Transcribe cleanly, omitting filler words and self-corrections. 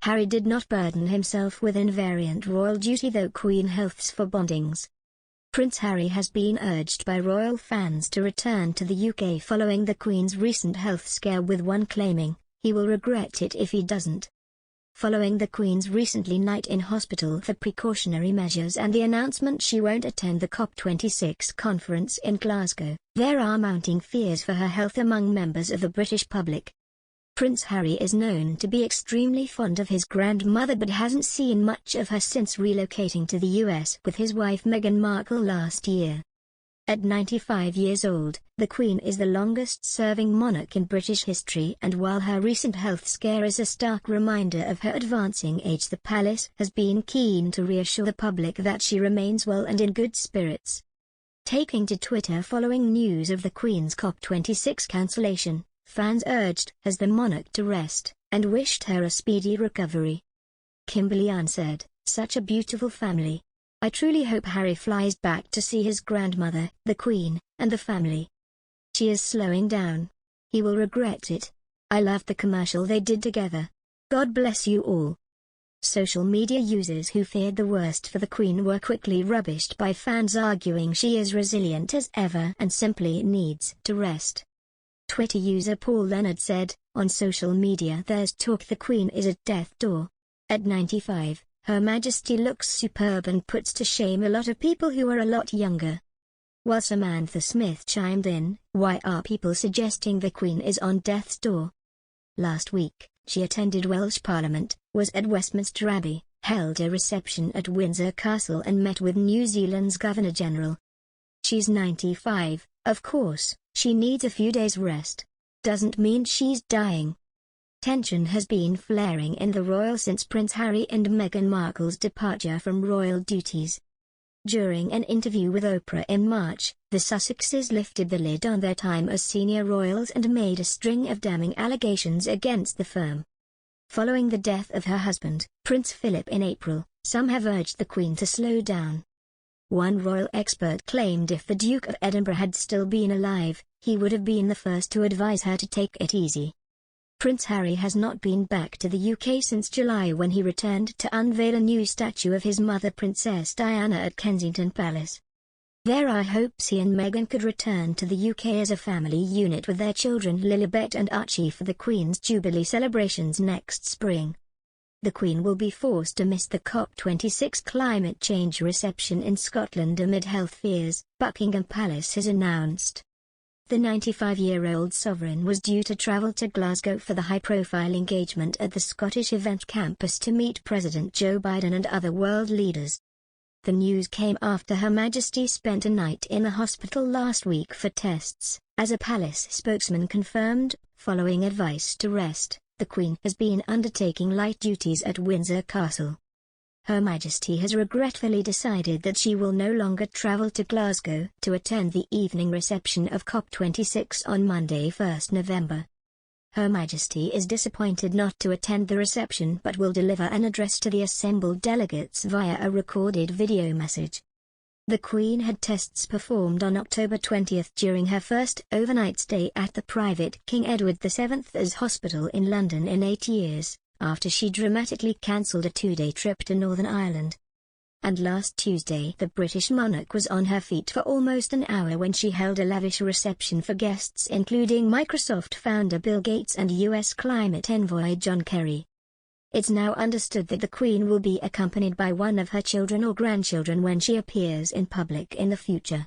Harry did not burden himself with invariant royal duty though Queen Health's Forebondings. Prince Harry has been urged by royal fans to return to the UK following the Queen's recent health scare, with one claiming, "He will regret it if he doesn't." Following the Queen's recently night in hospital for precautionary measures and the announcement she won't attend the COP26 conference in Glasgow, there are mounting fears for her health among members of the British public. Prince Harry is known to be extremely fond of his grandmother but hasn't seen much of her since relocating to the US with his wife Meghan Markle last year. At 95 years old, the Queen is the longest-serving monarch in British history, and while her recent health scare is a stark reminder of her advancing age, the palace has been keen to reassure the public that she remains well and in good spirits. Taking to Twitter following news of the Queen's COP26 cancellation, fans urged the monarch to rest, and wished her a speedy recovery. Kimberly Ann said, "Such a beautiful family. I truly hope Harry flies back to see his grandmother, the Queen, and the family. She is slowing down. He will regret it. I loved the commercial they did together. God bless you all." Social media users who feared the worst for the Queen were quickly rubbished by fans arguing she is resilient as ever and simply needs to rest. Twitter user Paul Leonard said, "On social media there's talk the Queen is at death's door. At 95, Her Majesty looks superb and puts to shame a lot of people who are a lot younger." While Samantha Smith chimed in, "Why are people suggesting the Queen is on death's door?" Last week, she attended Welsh Parliament, was at Westminster Abbey, held a reception at Windsor Castle and met with New Zealand's Governor-General. She's 95, of course, she needs a few days rest. Doesn't mean she's dying. Tension has been flaring in the royal since Prince Harry and Meghan Markle's departure from royal duties. During an interview with Oprah in March, the Sussexes lifted the lid on their time as senior royals and made a string of damning allegations against the firm. Following the death of her husband, Prince Philip, in April, some have urged the Queen to slow down. One royal expert claimed if the Duke of Edinburgh had still been alive, he would have been the first to advise her to take it easy. Prince Harry has not been back to the UK since July, when he returned to unveil a new statue of his mother Princess Diana at Kensington Palace. There are hopes he and Meghan could return to the UK as a family unit with their children Lilibet&Archie for the Queen's Jubilee celebrations next spring. The Queen will be forced to miss the COP26 climate change reception in Scotland amid health fears, Buckingham Palace has announced. The 95-year-old sovereign was due to travel to Glasgow for the high-profile engagement at the Scottish Event Campus to meet President Joe Biden and other world leaders. The news came after Her Majesty spent a night in the hospital last week for tests, as a palace spokesman confirmed. Following advice to rest, the Queen has been undertaking light duties at Windsor Castle. Her Majesty has regretfully decided that she will no longer travel to Glasgow to attend the evening reception of COP26 on Monday, 1 November. Her Majesty is disappointed not to attend the reception but will deliver an address to the assembled delegates via a recorded video message. The Queen had tests performed on October 20 during her first overnight stay at the private King Edward VII's Hospital in London in 8 years, after she dramatically cancelled a 2-day trip to Northern Ireland. And last Tuesday the British monarch was on her feet for almost an hour when she held a lavish reception for guests including Microsoft founder Bill Gates and US climate envoy John Kerry. It's now understood that the Queen will be accompanied by one of her children or grandchildren when she appears in public in the future.